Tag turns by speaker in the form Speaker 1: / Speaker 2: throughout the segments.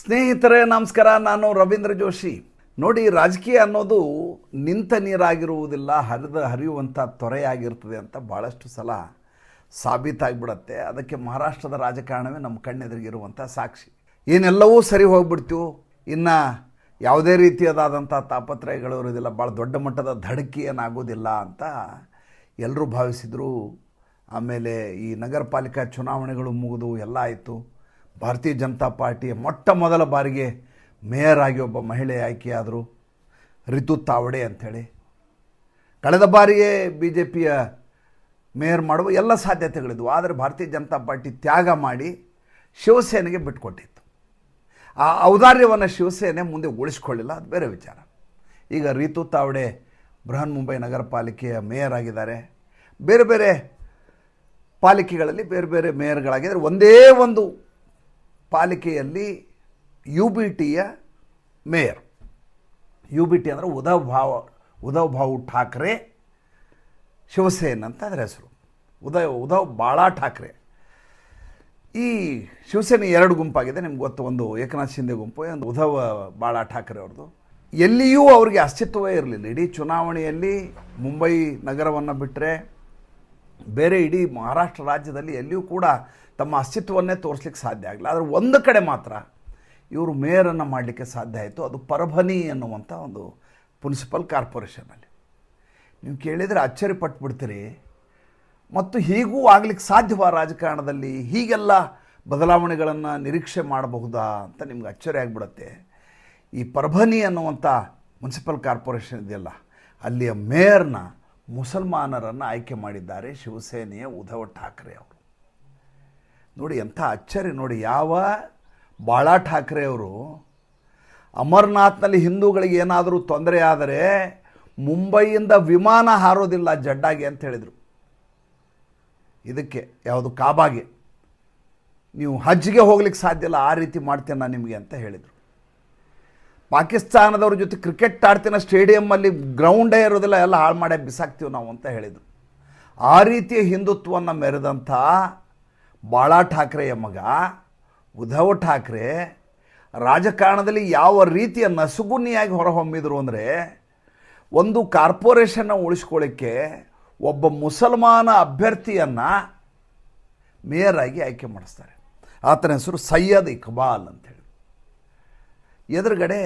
Speaker 1: ಸ್ನೇಹಿತರೆ ನಮಸ್ಕಾರ. ನಾನು ರವೀಂದ್ರ ಜೋಶಿ. ನೋಡಿ, ರಾಜಕೀಯ ಅನ್ನೋದು ನಿಂತ ನೀರಾಗಿರುವುದಿಲ್ಲ, ಹರಿಯುವಂಥ ತೊರೆಯಾಗಿರ್ತದೆ ಅಂತ ಭಾಳಷ್ಟು ಸಲ ಸಾಬೀತಾಗಿಬಿಡತ್ತೆ. ಅದಕ್ಕೆ ಮಹಾರಾಷ್ಟ್ರದ ರಾಜಕಾರಣವೇ ನಮ್ಮ ಕಣ್ಣೆದುರಿಗಿರುವಂಥ ಸಾಕ್ಷಿ. ಏನೆಲ್ಲವೂ ಸರಿ ಹೋಗ್ಬಿಡ್ತೀವಿ, ಇನ್ನು ಯಾವುದೇ ರೀತಿಯಾದಂಥ ತಾಪತ್ರಯಗಳು ಇರೋದಿಲ್ಲ, ಭಾಳ ದೊಡ್ಡ ಮಟ್ಟದ ಧಡಕಿ ಏನಾಗೋದಿಲ್ಲ ಅಂತ ಎಲ್ಲರೂ ಭಾವಿಸಿದರು. ಆಮೇಲೆ ಈ ನಗರ ಪಾಲಿಕಾ ಚುನಾವಣೆಗಳು ಮುಗಿದು ಎಲ್ಲ ಆಯಿತು. ಭಾರತೀಯ ಜನತಾ ಪಾರ್ಟಿಯ ಮೊಟ್ಟ ಮೊದಲ ಬಾರಿಗೆ ಮೇಯರ್ ಆಗಿ ಒಬ್ಬ ಮಹಿಳೆ ಆಯ್ಕೆಯಾದರು, ರಿತು ತಾವಡೆ ಅಂಥೇಳಿ. ಕಳೆದ ಬಾರಿಗೆ ಬಿ ಜೆ ಪಿಯ ಮೇಯರ್ ಮಾಡುವ ಎಲ್ಲ ಸಾಧ್ಯತೆಗಳಿದ್ವು. ಆದರೆ ಭಾರತೀಯ ಜನತಾ ಪಾರ್ಟಿ ತ್ಯಾಗ ಮಾಡಿ ಶಿವಸೇನೆಗೆ ಬಿಟ್ಟುಕೊಟ್ಟಿತ್ತು. ಆ ಔದಾರ್ಯವನ್ನು ಶಿವಸೇನೆ ಮುಂದೆ ಉಳಿಸ್ಕೊಳ್ಳಿಲ್ಲ, ಅದು ಬೇರೆ ವಿಚಾರ. ಈಗ ರಿತು ತಾವಡೆ ಬೃಹನ್ ಮುಂಬೈ ನಗರ ಪಾಲಿಕೆಯ ಮೇಯರ್ ಆಗಿದ್ದಾರೆ. ಬೇರೆ ಬೇರೆ ಪಾಲಿಕೆಗಳಲ್ಲಿ ಬೇರೆ ಬೇರೆ ಮೇಯರ್ಗಳಾಗಿದ್ದಾರೆ. ಒಂದೇ ಒಂದು ಪಾಲಿಕೆಯಲ್ಲಿ ಯು ಬಿ ಟಿಯ ಮೇಯರ್, ಯು ಬಿ ಟಿ ಅಂದರೆ ಉದ್ಧವ್ ಭಾವು ಠಾಕ್ರೆ ಶಿವಸೇನೆ ಅಂತ ಅದರ ಹೆಸರು. ಉದ್ಧವ್ ಬಾಳಾ ಠಾಕ್ರೆ. ಈ ಶಿವಸೇನೆ ಎರಡು ಗುಂಪಾಗಿದೆ, ನಿಮ್ಗೆ ಗೊತ್ತು. ಒಂದು ಏಕನಾಥ್ ಶಿಂದೆ ಗುಂಪು, ಒಂದು ಉದ್ಧವ್ ಬಾಳಾ ಠಾಕ್ರೆ ಅವ್ರದ್ದು. ಎಲ್ಲಿಯೂ ಅವರಿಗೆ ಅಸ್ತಿತ್ವವೇ ಇರಲಿಲ್ಲ. ಇಡೀ ಚುನಾವಣೆಯಲ್ಲಿ ಮುಂಬೈ ನಗರವನ್ನು ಬಿಟ್ಟರೆ ಬೇರೆ ಇಡೀ ಮಹಾರಾಷ್ಟ್ರ ರಾಜ್ಯದಲ್ಲಿ ಎಲ್ಲಿಯೂ ಕೂಡ ತಮ್ಮ ಅಸ್ತಿತ್ವವನ್ನೇ ತೋರಿಸ್ಲಿಕ್ಕೆ ಸಾಧ್ಯ ಆಗಲಿಲ್ಲ. ಆದರೆ ಒಂದು ಕಡೆ ಮಾತ್ರ ಇವರು ಮೇಯರನ್ನು ಮಾಡಲಿಕ್ಕೆ ಸಾಧ್ಯ ಆಯಿತು. ಅದು ಪರಭನಿ ಎನ್ನುವಂಥ ಒಂದು ಮುನ್ಸಿಪಲ್ ಕಾರ್ಪೊರೇಷನಲ್ಲಿ. ನೀವು ಕೇಳಿದರೆ ಅಚ್ಚರಿ ಪಟ್ಬಿಡ್ತೀರಿ. ಮತ್ತು ಹೀಗೂ ಆಗಲಿಕ್ಕೆ ಸಾಧ್ಯವಾ ರಾಜಕಾರಣದಲ್ಲಿ? ಹೀಗೆಲ್ಲ ಬದಲಾವಣೆಗಳನ್ನು ನಿರೀಕ್ಷೆ ಮಾಡಬಹುದಾ ಅಂತ ನಿಮ್ಗೆ ಅಚ್ಚರಿ ಆಗಿಬಿಡುತ್ತೆ. ಈ ಪರಭನಿ ಅನ್ನುವಂಥ ಮುನ್ಸಿಪಲ್ ಕಾರ್ಪೊರೇಷನ್ ಇದೆಯಲ್ಲ, ಅಲ್ಲಿಯ ಮೇಯರ್ನ ಮುಸಲ್ಮಾನರನ್ನು ಆಯ್ಕೆ ಮಾಡಿದ್ದಾರೆ ಶಿವಸೇನೆಯ ಉದ್ಧವ್ ಠಾಕ್ರೆ ಅವರು. ನೋಡಿ ಎಂಥ ಅಚ್ಚರಿ. ನೋಡಿ, ಯಾವ ಬಾಳಾ ಠಾಕ್ರೆ ಅವರು ಅಮರ್ನಾಥ್ನಲ್ಲಿ ಹಿಂದೂಗಳಿಗೆ ಏನಾದರೂ ತೊಂದರೆ ಆದರೆ ಮುಂಬೈಯಿಂದ ವಿಮಾನ ಹಾರೋದಿಲ್ಲ ಜಡ್ಡಾಗಿ ಅಂತ ಹೇಳಿದರು. ಇದಕ್ಕೆ ಯಾವುದು ಕಾಬಾಗೆ ನೀವು ಹಜ್ಗೆ ಹೋಗ್ಲಿಕ್ಕೆ ಸಾಧ್ಯ ಇಲ್ಲ, ಆ ರೀತಿ ಮಾಡ್ತೇನೆ ನಾನು ನಿಮಗೆ ಅಂತ ಹೇಳಿದರು. ಪಾಕಿಸ್ತಾನದವ್ರ ಜೊತೆ ಕ್ರಿಕೆಟ್ ಆಡ್ತಿನ ಸ್ಟೇಡಿಯಮ್ಮಲ್ಲಿ ಗ್ರೌಂಡೇ ಇರೋದಿಲ್ಲ, ಎಲ್ಲ ಹಾಳು ಮಾಡೇ ಬಿಸಾಕ್ತೀವಿ ನಾವು ಅಂತ ಹೇಳಿದರು. ಆ ರೀತಿಯ ಹಿಂದುತ್ವವನ್ನು ಮೆರೆದಂಥ ಬಾಳಾ ಠಾಕ್ರೆಯ ಮಗ ಉದ್ಧವ್ ಠಾಕ್ರೆ ರಾಜಕಾರಣದಲ್ಲಿ ಯಾವ ರೀತಿಯ ನಸುಗುನ್ನಿಯಾಗಿ ಹೊರಹೊಮ್ಮಿದರು ಅಂದರೆ, ಒಂದು ಕಾರ್ಪೊರೇಷನ್ನ ಉಳಿಸ್ಕೊಳ್ಳಿಕ್ಕೆ ಒಬ್ಬ ಮುಸಲ್ಮಾನ ಅಭ್ಯರ್ಥಿಯನ್ನು ಮೇಯರ್ ಆಗಿ ಆಯ್ಕೆ ಮಾಡಿಸ್ತಾರೆ. ಆತನ ಹೆಸರು ಸೈಯದ್ ಇಕ್ಬಾಲ್ ಅಂಥೇಳಿ. ಎದುರುಗಡೆ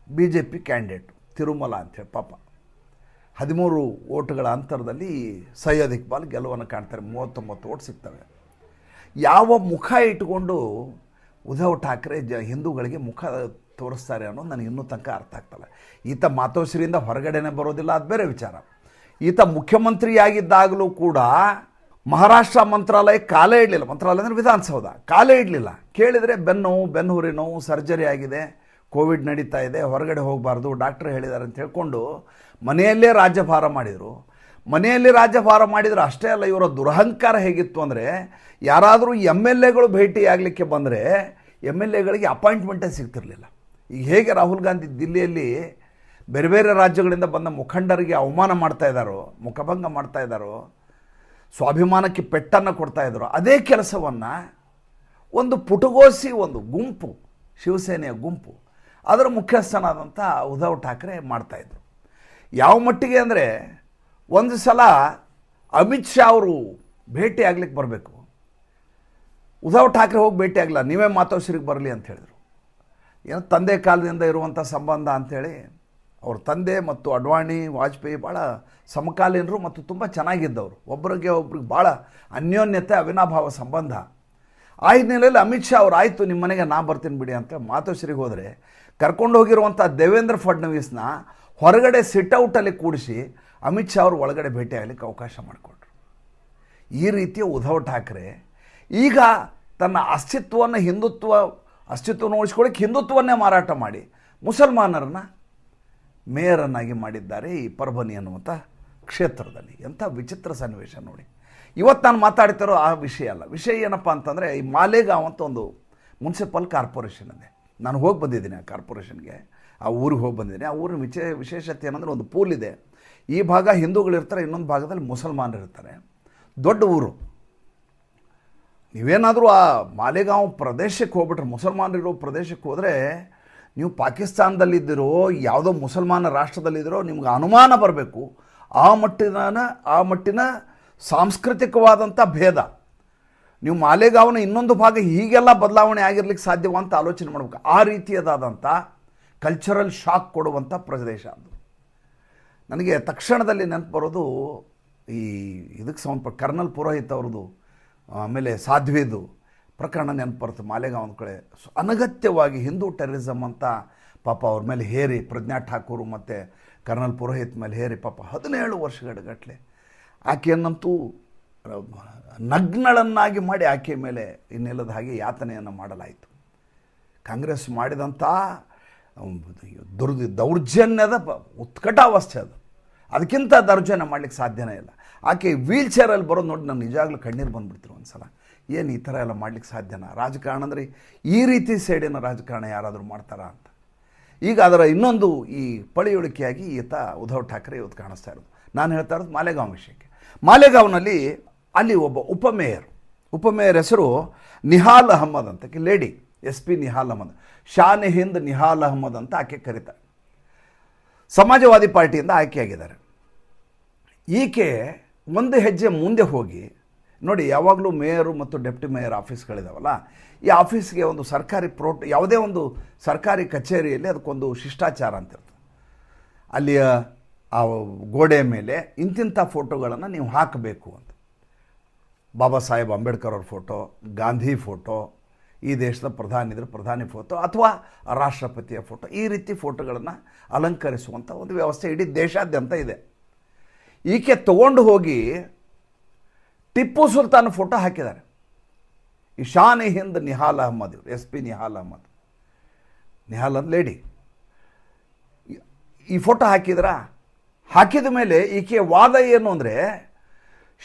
Speaker 1: B J P candidate Tirumala ಅಂಥೇಳಿ. ಪಾಪ 13 ಓಟುಗಳ ಅಂತರದಲ್ಲಿ ಸೈಯದ್ ಇಕ್ಬಾಲ್ ಗೆಲುವನ್ನು ಕಾಣ್ತಾರೆ. 39 ಓಟ್ ಸಿಗ್ತವೆ. ಯಾವ ಮುಖ ಇಟ್ಟುಕೊಂಡು ಉದ್ಧವ್ ಠಾಕ್ರೆ ಹಿಂದೂಗಳಿಗೆ ಮುಖ ತೋರಿಸ್ತಾರೆ ಅನ್ನೋದು ನನಗೆ ಇನ್ನೂ ತನಕ ಅರ್ಥ ಆಗ್ತಲ್ಲ. ಈತ ಮಾತೋಶ್ರೀಯಿಂದ ಹೊರಗಡೆನೇ ಬರೋದಿಲ್ಲ, ಅದು ಬೇರೆ ವಿಚಾರ. ಈತ ಮುಖ್ಯಮಂತ್ರಿಯಾಗಿದ್ದಾಗಲೂ ಕೂಡ ಮಹಾರಾಷ್ಟ್ರ ಮಂತ್ರಾಲಯಕ್ಕೆ ಕಾಲೇ ಇಡಲಿಲ್ಲ. ಮಂತ್ರಾಲಯ ಅಂದರೆ ವಿಧಾನಸೌಧ, ಕಾಲೇ ಇಡಲಿಲ್ಲ. ಕೇಳಿದರೆ ಬೆನ್ನು ಹುರಿ ನೋವು, ಸರ್ಜರಿ ಆಗಿದೆ, ಕೋವಿಡ್ ನಡೀತಾ ಇದೆ, ಹೊರಗಡೆ ಹೋಗಬಾರ್ದು, ಡಾಕ್ಟ್ರ್ ಹೇಳಿದ್ದಾರೆ ಅಂತ ಹೇಳ್ಕೊಂಡು ಮನೆಯಲ್ಲೇ ರಾಜ್ಯಭಾರ ಮಾಡಿದರು. ಮನೆಯಲ್ಲಿ ರಾಜ್ಯಭಾರ ಮಾಡಿದರೆ ಅಷ್ಟೇ ಅಲ್ಲ, ಇವರ ದುರಹಂಕಾರ ಹೇಗಿತ್ತು ಅಂದರೆ, ಯಾರಾದರೂ ಎಮ್ ಎಲ್ ಎಗಳು ಭೇಟಿಯಾಗಲಿಕ್ಕೆ ಬಂದರೆ ಎಮ್ ಎಲ್ ಎಗಳಿಗೆ ಅಪಾಯಿಂಟ್ಮೆಂಟೇ ಸಿಗ್ತಿರಲಿಲ್ಲ. ಈಗ ಹೇಗೆ ರಾಹುಲ್ ಗಾಂಧಿ ದಿಲ್ಲಿಯಲ್ಲಿ ಬೇರೆ ಬೇರೆ ರಾಜ್ಯಗಳಿಂದ ಬಂದ ಮುಖಂಡರಿಗೆ ಅವಮಾನ ಮಾಡ್ತಾ ಇದ್ದಾರೋ, ಮುಖಭಂಗ ಮಾಡ್ತಾ ಇದ್ದಾರೋ, ಸ್ವಾಭಿಮಾನಕ್ಕೆ ಪೆಟ್ಟನ್ನು ಕೊಡ್ತಾ ಇದ್ದಾರೋ, ಅದೇ ಕೆಲಸವನ್ನು ಒಂದು ಪುಟಗೋಸಿ ಒಂದು ಗುಂಪು, ಶಿವಸೇನೆಯ ಗುಂಪು, ಅದರ ಮುಖ್ಯಸ್ಥನಾದಂಥ ಉದ್ಧವ್ ಠಾಕ್ರೆ ಮಾಡ್ತಾಯಿದ್ರು. ಯಾವ ಮಟ್ಟಿಗೆ ಅಂದರೆ, ಒಂದು ಸಲ ಅಮಿತ್ ಶಾ ಅವರು ಭೇಟಿ ಆಗ್ಲಿಕ್ಕೆ ಬರಬೇಕು, ಉದ್ಧವ್ ಠಾಕ್ರೆ ಹೋಗಿ ಭೇಟಿ ಆಗಲ್ಲ, ನೀವೇ ಮಾತೋಶ್ರೀಗೆ ಬರಲಿ ಅಂತ ಹೇಳಿದರು. ಏನೋ ತಂದೆ ಕಾಲದಿಂದ ಇರುವಂಥ ಸಂಬಂಧ ಅಂಥೇಳಿ. ಅವ್ರ ತಂದೆ ಮತ್ತು ಅಡ್ವಾಣಿ, ವಾಜಪೇಯಿ ಭಾಳ ಸಮಕಾಲೀನರು ಮತ್ತು ತುಂಬ ಚೆನ್ನಾಗಿದ್ದವರು. ಒಬ್ಬರಿಗೆ ಭಾಳ ಅನ್ಯೋನ್ಯತೆ, ಅವಿನಾಭಾವ ಸಂಬಂಧ. ಆ ಹಿನ್ನೆಲೆಯಲ್ಲಿ ಅಮಿತ್ ಶಾ ಅವರು ಆಯಿತು ನಿಮ್ಮ ಮನೆಗೆ ನಾ ಬರ್ತೀನಿ ಬಿಡಿ ಅಂತ ಮಾತೋಶ್ರೀಗೆ ಹೋದರೆ, ಕರ್ಕೊಂಡು ಹೋಗಿರುವಂಥ ದೇವೇಂದ್ರ ಫಡ್ನವೀಸ್ನ ಹೊರಗಡೆ ಸಿಟ್ಔಟಲ್ಲಿ ಕೂಡಿಸಿ ಅಮಿತ್ ಶಾ ಅವರು ಒಳಗಡೆ ಭೇಟಿ ಆಗಲಿಕ್ಕೆ ಅವಕಾಶ ಮಾಡಿಕೊಟ್ರು. ಈ ರೀತಿಯ ಉದ್ಧವ್ ಠಾಕ್ರೆ ಈಗ ತನ್ನ ಅಸ್ತಿತ್ವವನ್ನು ಉಳಿಸ್ಕೊಳ್ಳಿಕ್ಕೆ ಹಿಂದುತ್ವವನ್ನೇ ಮಾರಾಟ ಮಾಡಿ ಮುಸಲ್ಮಾನರನ್ನು ಮೇಯರನ್ನಾಗಿ ಮಾಡಿದ್ದಾರೆ ಈ ಪರ್ಭನಿ ಅನ್ನುವಂಥ ಕ್ಷೇತ್ರದಲ್ಲಿ. ಎಂಥ ವಿಚಿತ್ರ ಸನ್ನಿವೇಶ ನೋಡಿ. ಇವತ್ತು ನಾನು ಮಾತಾಡ್ತಿರೋ ಆ ವಿಷಯ ಅಲ್ಲ. ವಿಷಯ ಏನಪ್ಪ ಅಂತಂದರೆ, ಈ ಮಾಲೇಗಾಂವ್ ಅಂತ ಒಂದು ಮುನ್ಸಿಪಲ್ ಕಾರ್ಪೊರೇಷನ್ ಇದೆ. ನಾನು ಹೋಗಿ ಬಂದಿದ್ದೀನಿ ಆ ಕಾರ್ಪೊರೇಷನ್ಗೆ, ಆ ಊರಿಗೆ ಹೋಗಿ ಬಂದಿದ್ದೀನಿ. ಆ ಊರಿನ ವಿಶೇಷತೆ ಏನಂದರೆ, ಒಂದು ಪೂಲ್ ಇದೆ. ಈ ಭಾಗ ಹಿಂದೂಗಳಿರ್ತಾರೆ, ಇನ್ನೊಂದು ಭಾಗದಲ್ಲಿ ಮುಸಲ್ಮಾನರು ಇರ್ತಾರೆ. ದೊಡ್ಡ ಊರು. ನೀವೇನಾದರೂ ಆ ಮಾಲೆಗಾಂವ್ ಪ್ರದೇಶಕ್ಕೆ ಹೋಗ್ಬಿಟ್ರೆ, ಮುಸಲ್ಮಾನರಿರೋ ಪ್ರದೇಶಕ್ಕೆ ಹೋದರೆ ನೀವು ಪಾಕಿಸ್ತಾನದಲ್ಲಿದ್ದಿರೋ ಯಾವುದೋ ಮುಸಲ್ಮಾನ ರಾಷ್ಟ್ರದಲ್ಲಿದ್ದಿರೋ ನಿಮ್ಗೆ ಅನುಮಾನ ಬರಬೇಕು. ಆ ಮಟ್ಟಿನ ಸಾಂಸ್ಕೃತಿಕವಾದಂಥ ಭೇದ. ನೀವು ಮಾಲೆಗಾಂವ್ನ ಇನ್ನೊಂದು ಭಾಗ ಹೀಗೆಲ್ಲ ಬದಲಾವಣೆ ಆಗಿರ್ಲಿಕ್ಕೆ ಸಾಧ್ಯವ ಅಂತ ಆಲೋಚನೆ ಮಾಡಬೇಕು. ಆ ರೀತಿಯದಾದಂಥ ಕಲ್ಚರಲ್ ಶಾಕ್ ಕೊಡುವಂಥ ಪ್ರದೇಶ ಅದು. ನನಗೆ ತಕ್ಷಣದಲ್ಲಿ ನೆನಪು ಬರೋದು ಇದಕ್ಕೆ ಸಂಬಂಧಪಟ್ಟ ಕರ್ನಲ್ ಪುರೋಹಿತ್ ಅವ್ರದ್ದು, ಆಮೇಲೆ ಸಾಧ್ವಿದು ಪ್ರಕರಣ ನೆನಪು ಬರುತ್ತೆ. ಮಾಲೆಗಾಂವ್ ಕಡೆ ಅನಗತ್ಯವಾಗಿ ಹಿಂದೂ ಟೆರರಿಸಮ್ ಅಂತ ಪಾಪ ಅವ್ರ ಮೇಲೆ ಹೇರಿ, ಪ್ರಜ್ಞಾ ಠಾಕೂರು ಮತ್ತು ಕರ್ನಲ್ ಪುರೋಹಿತ್ ಮೇಲೆ ಹೇರಿ ಪಾಪ 17 ವರ್ಷಗಟ್ಟಲೆ ಆಕೆಯನ್ನಂತೂ ನಗ್ನಳನ್ನಾಗಿ ಮಾಡಿ ಆಕೆಯ ಮೇಲೆ ಇನ್ನೆಲ್ಲದ ಹಾಗೆ ಯಾತನೆಯನ್ನು ಮಾಡಲಾಯಿತು. ಕಾಂಗ್ರೆಸ್ ಮಾಡಿದಂಥ ದೌರ್ಜನ್ಯದ ಉತ್ಕಟಾವಸ್ಥೆ ಅದು. ಅದಕ್ಕಿಂತ ದೌರ್ಜನ್ಯ ಮಾಡಲಿಕ್ಕೆ ಸಾಧ್ಯನೇ ಇಲ್ಲ. ಆಕೆ ವೀಲ್ ಚೇರಲ್ಲಿ ಬರೋದು ನೋಡಿ ನಾನು ನಿಜವಾಗ್ಲೂ ಕಣ್ಣೀರು ಬಂದುಬಿಡ್ತಿರು ಒಂದು ಸಲ. ಏನು ಈ ಥರ ಎಲ್ಲ ಮಾಡಲಿಕ್ಕೆ ಸಾಧ್ಯನಾ? ರಾಜಕಾರಣ ಅಂದರೆ ಈ ರೀತಿ ಸೈಡಿನ ರಾಜಕಾರಣ ಯಾರಾದರೂ ಮಾಡ್ತಾರಾ ಅಂತ. ಈಗ ಅದರ ಇನ್ನೊಂದು ಈ ಪಳಿಯುಳಿಕೆಯಾಗಿ ಈತ ಉದ್ಧವ್ ಠಾಕ್ರೆ ಇವತ್ತು ಕಾಣಿಸ್ತಾ ಇರೋದು. ನಾನು ಹೇಳ್ತಾ ಇರೋದು ಮಾಲೆಗಾಂವ್ ವಿಷಯಕ್ಕೆ. ಮಾಲೆಗಾಂವ್ನಲ್ಲಿ ಅಲ್ಲಿ ಒಬ್ಬ ಉಪಮೇಯರ್ ಹೆಸರು ನಿಹಾಲ್ ಅಹಮ್ಮದ್ ಅಂತ, ಲೇಡಿ SP ನಿಹಾಲ್ ಅಹಮ್ಮದ್, ಶಾನ್ ಹಿಂದ್ ನಿಹಾಲ್ ಅಹಮ್ಮದ್ ಅಂತ ಆಕೆ ಕರೀತಾರೆ. ಸಮಾಜವಾದಿ ಪಾರ್ಟಿಯಿಂದ ಆಯ್ಕೆಯಾಗಿದ್ದಾರೆ. ಈಕೆ ಒಂದು ಹೆಜ್ಜೆ ಮುಂದೆ ಹೋಗಿ ನೋಡಿ, ಯಾವಾಗಲೂ ಮೇಯರು ಮತ್ತು ಡೆಪ್ಟಿ ಮೇಯರ್ ಆಫೀಸ್ಗಳಿದಾವಲ್ಲ, ಈ ಆಫೀಸ್ಗೆ ಒಂದು ಸರ್ಕಾರಿ ಯಾವುದೇ ಒಂದು ಸರ್ಕಾರಿ ಕಚೇರಿಯಲ್ಲಿ ಅದಕ್ಕೊಂದು ಶಿಷ್ಟಾಚಾರ ಅಂತ ಇರ್ತದೆ. ಅಲ್ಲಿಯ ಆ ಗೋಡೆಯ ಮೇಲೆ ಇಂತಿಂಥ ಫೋಟೋಗಳನ್ನು ನೀವು ಹಾಕಬೇಕು ಅಂತ. ಬಾಬಾ ಸಾಹೇಬ್ ಅಂಬೇಡ್ಕರ್ ಅವ್ರ ಫೋಟೋ, ಗಾಂಧಿ ಫೋಟೋ, ಈ ದೇಶದ ಪ್ರಧಾನಿ ಫೋಟೋ ಅಥವಾ ರಾಷ್ಟ್ರಪತಿಯ ಫೋಟೋ, ಈ ರೀತಿ ಫೋಟೋಗಳನ್ನು ಅಲಂಕರಿಸುವಂಥ ಒಂದು ವ್ಯವಸ್ಥೆ ಇಡೀ ದೇಶಾದ್ಯಂತ ಇದೆ. ಈಕೆ ತಗೊಂಡು ಹೋಗಿ ಟಿಪ್ಪು ಸುಲ್ತಾನ್ ಫೋಟೋ ಹಾಕಿದ್ದಾರೆ. ಈ ಶಾನ್ ಹಿಂದ್ ನಿಹಾಲ್ ಅಹಮ್ಮದ್, SP ನಿಹಾಲ್ ಅಹಮ್ಮದ್, ನಿಹಾಲ್ ಅಂದ್ ಲೇಡಿ. ಈ ಫೋಟೋ ಹಾಕಿದ ಮೇಲೆ ಈಕೆಯ ವಾದ ಏನು ಅಂದರೆ,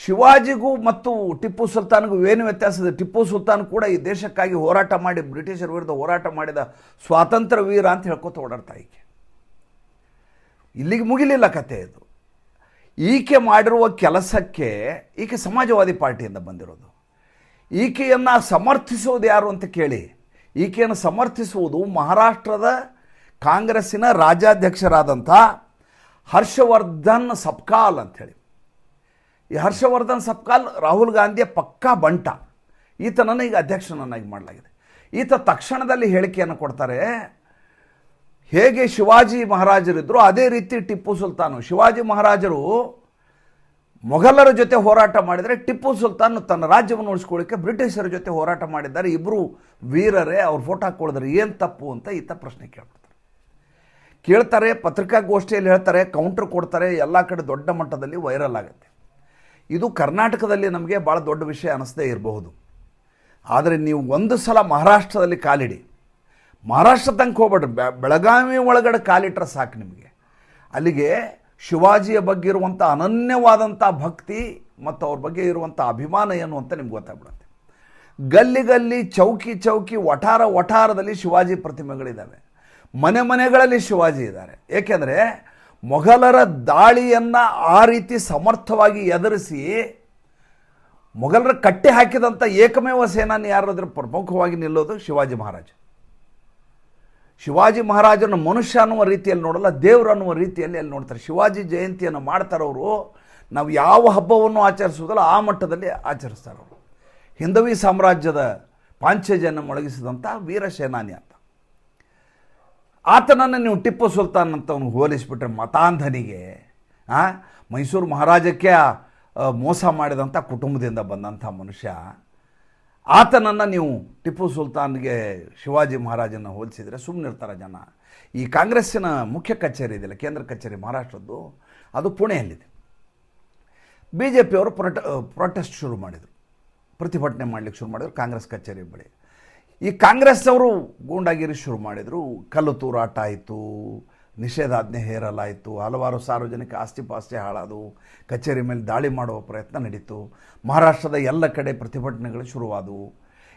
Speaker 1: ಶಿವಾಜಿಗೂ ಮತ್ತು ಟಿಪ್ಪು ಸುಲ್ತಾನ್ಗೂ ಏನು ವ್ಯತ್ಯಾಸ ಇದೆ? ಟಿಪ್ಪು ಸುಲ್ತಾನ್ ಕೂಡ ಈ ದೇಶಕ್ಕಾಗಿ ಹೋರಾಟ ಮಾಡಿ, ಬ್ರಿಟಿಷರ ವಿರುದ್ಧ ಹೋರಾಟ ಮಾಡಿದ ಸ್ವಾತಂತ್ರ್ಯ ವೀರ ಅಂತ ಹೇಳ್ಕೊತ ಓಡಾಡ್ತಾ ಈಕೆ. ಇಲ್ಲಿಗೆ ಮುಗಿಲಿಲ್ಲ ಕತೆ ಇದು. ಈಕೆ ಮಾಡಿರುವ ಕೆಲಸಕ್ಕೆ ಈಕೆ ಸಮಾಜವಾದಿ ಪಾರ್ಟಿಯಿಂದ ಬಂದಿರೋದು. ಈಕೆಯನ್ನು ಸಮರ್ಥಿಸೋದು ಯಾರು ಅಂತ ಕೇಳಿ, ಈಕೆಯನ್ನು ಸಮರ್ಥಿಸುವುದು ಮಹಾರಾಷ್ಟ್ರದ ಕಾಂಗ್ರೆಸ್ಸಿನ ರಾಜ್ಯಾಧ್ಯಕ್ಷರಾದಂಥ ಹರ್ಷವರ್ಧನ್ ಸಪ್ಕಾಲ್ ಅಂಥೇಳಿ. ಈ ಹರ್ಷವರ್ಧನ್ ಸಪ್ಕಾಲ್ ರಾಹುಲ್ ಗಾಂಧಿಯ ಪಕ್ಕಾ ಬಂಟ. ಈತನನ್ನು ಈಗ ಅಧ್ಯಕ್ಷನನ್ನಾಗಿ ಮಾಡಲಾಗಿದೆ. ಈತ ತಕ್ಷಣದಲ್ಲಿ ಹೇಳಿಕೆಯನ್ನು ಕೊಡ್ತಾರೆ, ಹೇಗೆ ಶಿವಾಜಿ ಮಹಾರಾಜರಿದ್ದರು ಅದೇ ರೀತಿ ಟಿಪ್ಪು ಸುಲ್ತಾನು. ಶಿವಾಜಿ ಮಹಾರಾಜರು ಮೊಘಲರ ಜೊತೆ ಹೋರಾಟ ಮಾಡಿದರೆ, ಟಿಪ್ಪು ಸುಲ್ತಾನ್ ತನ್ನ ರಾಜ್ಯವನ್ನು ಉಳಿಸ್ಕೊಳ್ಳಿಕ್ಕೆ ಬ್ರಿಟಿಷರ ಜೊತೆ ಹೋರಾಟ ಮಾಡಿದ್ದಾರೆ. ಇಬ್ಬರು ವೀರರೇ, ಅವ್ರ ಫೋಟೋ ಹಾಕ್ಕೊಳಿದ್ರೆ ಏನು ತಪ್ಪು ಅಂತ ಈತ ಪ್ರಶ್ನೆ ಕೇಳ್ತಾರೆ. ಪತ್ರಿಕಾಗೋಷ್ಠಿಯಲ್ಲಿ ಹೇಳ್ತಾರೆ, ಕೌಂಟರ್ ಕೊಡ್ತಾರೆ. ಎಲ್ಲ ಕಡೆ ದೊಡ್ಡ ಮಟ್ಟದಲ್ಲಿ ವೈರಲ್ ಆಗುತ್ತೆ. ಇದು ಕರ್ನಾಟಕದಲ್ಲಿ ನಮಗೆ ಭಾಳ ದೊಡ್ಡ ವಿಷಯ ಅನ್ನಿಸದೇ ಇರಬಹುದು. ಆದರೆ ನೀವು ಒಂದು ಸಲ ಮಹಾರಾಷ್ಟ್ರದಲ್ಲಿ ಕಾಲಿಡಿ, ಮಹಾರಾಷ್ಟ್ರ ತನಕ ಹೋಗ್ಬೇಡ್ರಿ, ಬೆಳಗಾವಿ ಒಳಗಡೆ ಕಾಲಿಟ್ರೆ ಸಾಕು ನಿಮಗೆ. ಅಲ್ಲಿಗೆ ಶಿವಾಜಿಯ ಬಗ್ಗೆ ಇರುವಂಥ ಅನನ್ಯವಾದಂಥ ಭಕ್ತಿ ಮತ್ತು ಅವ್ರ ಬಗ್ಗೆ ಇರುವಂಥ ಅಭಿಮಾನ ಏನು ಅಂತ ನಿಮ್ಗೆ ಗೊತ್ತಾಗ್ಬಿಡುತ್ತೆ. ಗಲ್ಲಿ ಚೌಕಿ ವಠಾರದಲ್ಲಿ ಶಿವಾಜಿ ಪ್ರತಿಮೆಗಳಿದ್ದಾವೆ. ಮನೆಗಳಲ್ಲಿ ಶಿವಾಜಿ ಇದ್ದಾರೆ. ಏಕೆಂದರೆ ಮೊಘಲರ ದಾಳಿಯನ್ನು ಆ ರೀತಿ ಸಮರ್ಥವಾಗಿ ಎದುರಿಸಿ ಮೊಘಲರ ಕಟ್ಟಿ ಹಾಕಿದಂಥ ಏಕಮೇವ ಸೇನಾನಿ ಯಾರಾದರೂ ಪ್ರಮುಖವಾಗಿ ನಿಲ್ಲೋದು ಶಿವಾಜಿ ಮಹಾರಾಜ. ಶಿವಾಜಿ ಮಹಾರಾಜನ ಮನುಷ್ಯ ಅನ್ನುವ ರೀತಿಯಲ್ಲಿ ನೋಡಲ್ಲ, ದೇವರು ಅನ್ನುವ ರೀತಿಯಲ್ಲಿ ಅಲ್ಲಿ ನೋಡ್ತಾರೆ. ಶಿವಾಜಿ ಜಯಂತಿಯನ್ನು ಮಾಡ್ತಾರವರು. ನಾವು ಯಾವ ಹಬ್ಬವನ್ನು ಆಚರಿಸೋದಲ್ಲ ಆ ಮಟ್ಟದಲ್ಲಿ ಆಚರಿಸ್ತಾರವರು. ಹಿಂದವಿ ಸಾಮ್ರಾಜ್ಯದ ಪಾಂಚಜನ್ಯ ಮೊಳಗಿಸಿದಂಥ ವೀರ ಸೇನಾನಿ ಅಂತ. ಆತನನ್ನು ನೀವು ಟಿಪ್ಪು ಸುಲ್ತಾನ್ ಅಂತ ಅವನು ಹೋಲಿಸಿಬಿಟ್ರೆ ಮತಾಂಧನಿಗೆ, ಮೈಸೂರು ಮಹಾರಾಜಕ್ಕೆ ಮೋಸ ಮಾಡಿದಂಥ ಕುಟುಂಬದಿಂದ ಬಂದಂಥ ಮನುಷ್ಯ, ಆತನನ್ನು ನೀವು ಟಿಪ್ಪು ಸುಲ್ತಾನ್ಗೆ ಶಿವಾಜಿ ಮಹಾರಾಜನ ಹೋಲಿಸಿದರೆ ಸುಮ್ಮನಿರ್ತಾರೆ ಜನ. ಈ ಕಾಂಗ್ರೆಸ್ಸಿನ ಮುಖ್ಯ ಕಚೇರಿ ಇದೆಯಲ್ಲ, ಕೇಂದ್ರ ಕಚೇರಿ ಮಹಾರಾಷ್ಟ್ರದ್ದು, ಅದು ಪುಣೆಯಲ್ಲಿದೆ. BJPಯವರು ಪ್ರೊಟೆಸ್ಟ್ ಶುರು ಮಾಡಿದರು, ಪ್ರತಿಭಟನೆ ಮಾಡಲಿಕ್ಕೆ ಶುರು ಮಾಡಿದರು ಕಾಂಗ್ರೆಸ್ ಕಚೇರಿ ಬಳಿ. ಈ ಕಾಂಗ್ರೆಸ್ನವರು ಗೂಂಡಾಗಿರಿ ಶುರು ಮಾಡಿದರು. ಕಲ್ಲು ತೂರಾಟ ಆಯಿತು, ನಿಷೇಧಾಜ್ಞೆ ಹೇರಲಾಯಿತು, ಹಲವಾರು ಸಾರ್ವಜನಿಕ ಆಸ್ತಿ ಹಾಳಾದವು, ಕಚೇರಿ ಮೇಲೆ ದಾಳಿ ಮಾಡುವ ಪ್ರಯತ್ನ ನಡೀತು. ಮಹಾರಾಷ್ಟ್ರದ ಎಲ್ಲ ಕಡೆ ಪ್ರತಿಭಟನೆಗಳು ಶುರುವಾದವು.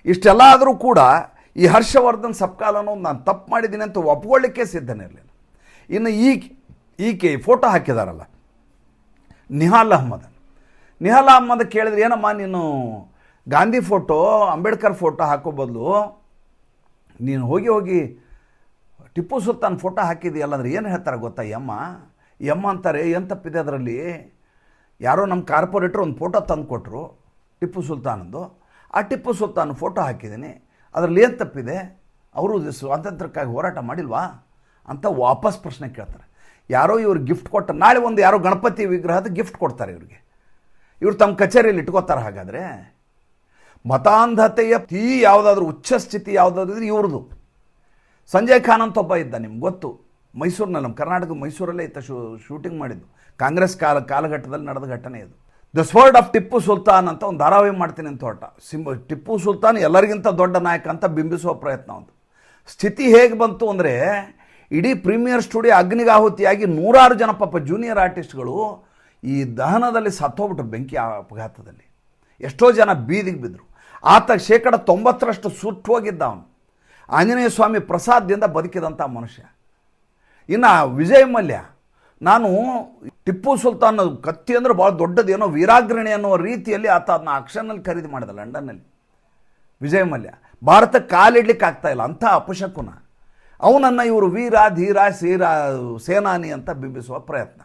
Speaker 1: ಇಷ್ಟೆಲ್ಲ ಆದರೂ ಕೂಡ ಈ ಹರ್ಷವರ್ಧನ್ ಸಪ್ಕಾಲ್ ಅನ್ನೋದು ನಾನು ತಪ್ಪು ಮಾಡಿದ್ದೀನಿ ಅಂತ ಒಪ್ಕೊಳ್ಳಿಕ್ಕೆ ಸಿದ್ಧನಿರಲಿಲ್ಲ. ಇನ್ನು ಈಕೆ ಫೋಟೋ ಹಾಕಿದಾರಲ್ಲ ನಿಹಾಲ್ ಅಹಮ್ಮದ್ ಕೇಳಿದ್ರೆ, ಏನಮ್ಮ ನೀನು ಗಾಂಧಿ ಫೋಟೋ ಅಂಬೇಡ್ಕರ್ ಫೋಟೋ ಹಾಕೋ ಬದಲು ನೀನು ಹೋಗಿ ಟಿಪ್ಪು ಸುಲ್ತಾನ್ ಫೋಟೋ ಹಾಕಿದೆಯಲ್ಲ ಅಂದ್ರೆ ಏನು ಹೇಳ್ತಾರೆ ಗೊತ್ತಾ? ಯಮ್ಮ ಅಂತಾರೆ. ಏನು ತಪ್ಪಿದೆ ಅದರಲ್ಲಿ? ಯಾರೋ ನಮ್ಮ ಕಾರ್ಪೊರೇಟ್ರು ಒಂದು ಫೋಟೋ ತಂದು ಕೊಟ್ಟರು ಟಿಪ್ಪು ಸುಲ್ತಾನಂದು, ಆ ಟಿಪ್ಪು ಸುಲ್ತಾನ್ ಫೋಟೋ ಹಾಕಿದ್ದೀನಿ, ಅದರಲ್ಲಿ ಏನು ತಪ್ಪಿದೆ? ಅವರು ಸ್ವಾತಂತ್ರ್ಯಕ್ಕಾಗಿ ಹೋರಾಟ ಮಾಡಿಲ್ವಾ ಅಂತ ವಾಪಸ್ ಪ್ರಶ್ನೆ ಕೇಳ್ತಾರೆ. ಯಾರೋ ಇವ್ರು ಗಿಫ್ಟ್ ಕೊಟ್ಟ, ನಾಳೆ ಒಂದು ಯಾರೋ ಗಣಪತಿ ವಿಗ್ರಹದ ಗಿಫ್ಟ್ ಕೊಡ್ತಾರೆ ಇವ್ರಿಗೆ, ಇವ್ರು ತಮ್ಮ ಕಚೇರಿಯಲ್ಲಿ ಇಟ್ಕೋತಾರೆ. ಹಾಗಾದರೆ ಮತಾಂಧತೆಯ ಯಾವುದಾದ್ರೂ ಉಚ್ಚ ಸ್ಥಿತಿ ಯಾವುದಾದ್ರೂ ಇದ್ರೆ ಇವ್ರದ್ದು. ಸಂಜಯ್ ಖಾನ್ ಅಂತ ಒಬ್ಬ ಇದ್ದ, ನಿಮ್ಗೆ ಗೊತ್ತು, ಮೈಸೂರಿನಲ್ಲಿ, ನಮ್ಮ ಕರ್ನಾಟಕ ಮೈಸೂರಲ್ಲೇ ಇತ್ತ ಶೂಟಿಂಗ್ ಮಾಡಿದ್ದು. ಕಾಂಗ್ರೆಸ್ ಕಾಲಘಟ್ಟದಲ್ಲಿ ನಡೆದ ಘಟನೆ ಇದು. The sword of Tipu Sultan ಅಂತ ಒಂದು ಧಾರಾವಾಹಿ ಮಾಡ್ತೀನಿ ಅಂತ ಹೊರಟ. ಟಿಪ್ಪು ಸುಲ್ತಾನ್ ಎಲ್ಲರಿಗಿಂತ ದೊಡ್ಡ ನಾಯಕ ಅಂತ ಬಿಂಬಿಸುವ ಪ್ರಯತ್ನ ಒಂದು. ಸ್ಥಿತಿ ಹೇಗೆ ಬಂತು ಅಂದರೆ, ಇಡೀ ಪ್ರೀಮಿಯರ್ ಸ್ಟುಡಿಯೋ ಅಗ್ನಿಗಾಹುತಿಯಾಗಿ 100 ಜನ ಪಾಪ ಜೂನಿಯರ್ ಆರ್ಟಿಸ್ಟ್ಗಳು ಈ ದಹನದಲ್ಲಿ ಸತ್ತೋಗ್ಬಿಟ್ರು, ಬೆಂಕಿ ಅಪಘಾತದಲ್ಲಿ. ಎಷ್ಟೋ ಜನ ಬೀದಿಗೆ ಬಿದ್ದರು. ಆತ 90% ಸುಟ್ಟು ಹೋಗಿದ್ದ ಅವನು. ಆಂಜನೇಯ ಸ್ವಾಮಿ ಪ್ರಸಾದದಿಂದ ಬದುಕಿದಂಥ ಮನುಷ್ಯ. ಇನ್ನು ವಿಜಯ್ ಮಲ್ಯ, ನಾನು ಟಿಪ್ಪು ಸುಲ್ತಾನ್ ಕತ್ತಿ ಅಂದರೆ ಭಾಳ ದೊಡ್ಡದೇನೋ ವೀರಾಗ್ರಣಿ ಅನ್ನುವ ರೀತಿಯಲ್ಲಿ ಆತ ಅದನ್ನ ಆಕ್ಷನ್ನಲ್ಲಿ ಖರೀದಿ ಮಾಡಿದ ಲಂಡನ್ನಲ್ಲಿ. ವಿಜಯ್ ಮಲ್ಯ ಭಾರತಕ್ಕೆ ಕಾಲಿಡ್ಲಿಕ್ಕೆ ಆಗ್ತಾಯಿಲ್ಲ, ಅಂಥ ಅಪಶಕುನ. ಅವನನ್ನು ಇವರು ವೀರ ಧೀರ ಸೇನಾನಿ ಅಂತ ಬಿಂಬಿಸುವ ಪ್ರಯತ್ನ.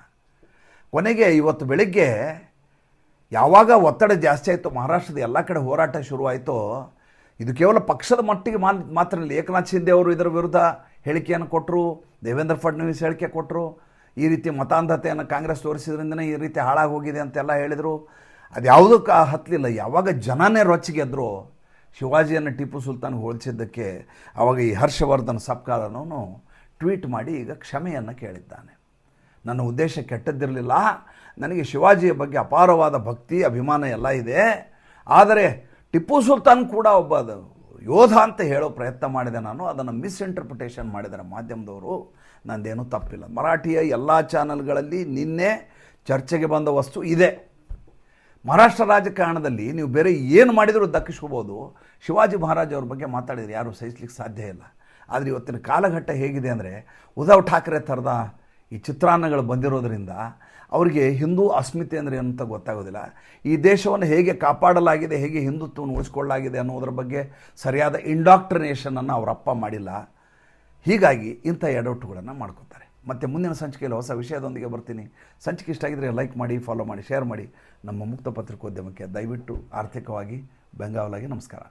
Speaker 1: ಕೊನೆಗೆ ಇವತ್ತು ಬೆಳಿಗ್ಗೆ ಯಾವಾಗ ಒತ್ತಡ ಜಾಸ್ತಿ ಆಯಿತು, ಮಹಾರಾಷ್ಟ್ರದ ಎಲ್ಲ ಕಡೆ ಹೋರಾಟ ಶುರುವಾಯಿತು. ಇದು ಕೇವಲ ಪಕ್ಷದ ಮಟ್ಟಿಗೆ ಮಾತ್ರ ಇಲ್ಲ. ಏಕನಾಥ್ ಶಿಂದೆ ಅವರು ಇದರ ವಿರುದ್ಧ ಹೇಳಿಕೆಯನ್ನು ಕೊಟ್ಟರು, ದೇವೇಂದ್ರ ಫಡ್ನವೀಸ್ ಹೇಳಿಕೆ ಕೊಟ್ಟರು. ಈ ರೀತಿ ಮತಾಂಧತೆಯನ್ನು ಕಾಂಗ್ರೆಸ್ ತೋರಿಸಿದ್ರಿಂದನೇ ಈ ರೀತಿ ಹಾಳಾಗಿ ಹೋಗಿದೆ ಅಂತೆಲ್ಲ ಹೇಳಿದರು. ಅದು ಯಾವುದಕ್ಕೆ ಹತ್ತಲಿಲ್ಲ. ಯಾವಾಗ ಜನನೇ ರೊಚ್ಚಿಗೆದ್ರು ಶಿವಾಜಿಯನ್ನು ಟಿಪ್ಪು ಸುಲ್ತಾನ್ಗೆ ಹೋಲಿಸಿದ್ದಕ್ಕೆ, ಆವಾಗ ಈ ಹರ್ಷವರ್ಧನ್ ಸಬ್ಕಾರನವನು ಟ್ವೀಟ್ ಮಾಡಿ ಈಗ ಕ್ಷಮೆಯನ್ನು ಕೇಳಿದ್ದಾನೆ. ನನ್ನ ಉದ್ದೇಶ ಕೆಟ್ಟದ್ದಿರಲಿಲ್ಲ, ನನಗೆ ಶಿವಾಜಿಯ ಬಗ್ಗೆ ಅಪಾರವಾದ ಭಕ್ತಿ ಅಭಿಮಾನ ಎಲ್ಲ ಇದೆ, ಆದರೆ ಟಿಪ್ಪು ಸುಲ್ತಾನ್ ಕೂಡ ಒಬ್ಬ ಯೋಧ ಅಂತ ಹೇಳೋ ಪ್ರಯತ್ನ ಮಾಡಿದೆ ನಾನು, ಅದನ್ನು ಮಿಸ್ಇಂಟರ್ಪ್ರಿಟೇಷನ್ ಮಾಡಿದ್ದಾರೆ ಮಾಧ್ಯಮದವರು, ನಂದೇನೂ ತಪ್ಪಿಲ್ಲ. ಮರಾಠಿಯ ಎಲ್ಲ ಚಾನಲ್ಗಳಲ್ಲಿ ನಿನ್ನೆ ಚರ್ಚೆಗೆ ಬಂದ ವಸ್ತು ಇದೆ. ಮಹಾರಾಷ್ಟ್ರ ರಾಜಕಾರಣದಲ್ಲಿ ನೀವು ಬೇರೆ ಏನು ಮಾಡಿದರೂ ದಕ್ಕಿಸ್ಕೋಬೋದು, ಶಿವಾಜಿ ಮಹಾರಾಜ್ ಅವ್ರ ಬಗ್ಗೆ ಮಾತಾಡಿದರೆ ಯಾರೂ ಸಹಿಸ್ಲಿಕ್ಕೆ ಸಾಧ್ಯ ಇಲ್ಲ. ಆದರೆ ಇವತ್ತಿನ ಕಾಲಘಟ್ಟ ಹೇಗಿದೆ ಅಂದರೆ, ಉದ್ಧವ್ ಠಾಕ್ರೆ ಥರದ ಈ ಚಿತ್ರಾನ್ನಗಳು ಬಂದಿರೋದ್ರಿಂದ ಅವರಿಗೆ ಹಿಂದೂ ಅಸ್ಮಿತೆ ಅಂದರೆ ಅಂತ ಗೊತ್ತಾಗೋದಿಲ್ಲ. ಈ ದೇಶವನ್ನು ಹೇಗೆ ಕಾಪಾಡಲಾಗಿದೆ, ಹೇಗೆ ಹಿಂದುತ್ವವನ್ನು ಉಳಿಸ್ಕೊಳ್ಳಲಾಗಿದೆ ಅನ್ನೋದ್ರ ಬಗ್ಗೆ ಸರಿಯಾದ ಇಂಡಾಕ್ಟ್ರಿನೇಷನನ್ನು ಅವರಪ್ಪ ಮಾಡಿಲ್ಲ. ಹೀಗಾಗಿ ಇಂಥ ಎಡವಟ್ಟುಗಳನ್ನು ಮಾಡ್ಕೋತಾರೆ. ಮತ್ತು ಮುಂದಿನ ಸಂಚಿಕೆಯಲ್ಲಿ ಹೊಸ ವಿಷಯದೊಂದಿಗೆ ಬರ್ತೀನಿ. ಸಂಚಿಕೆ ಇಷ್ಟ ಆಗಿದ್ದರೆ ಲೈಕ್ ಮಾಡಿ, ಫಾಲೋ ಮಾಡಿ, ಶೇರ್ ಮಾಡಿ. ನಮ್ಮ ಮುಕ್ತ ಪತ್ರಿಕೋದ್ಯಮಕ್ಕೆ ದಯವಿಟ್ಟು ಆರ್ಥಿಕವಾಗಿ ಬೆಂಗಾವಲಾಗಿ ನಮಸ್ಕಾರ.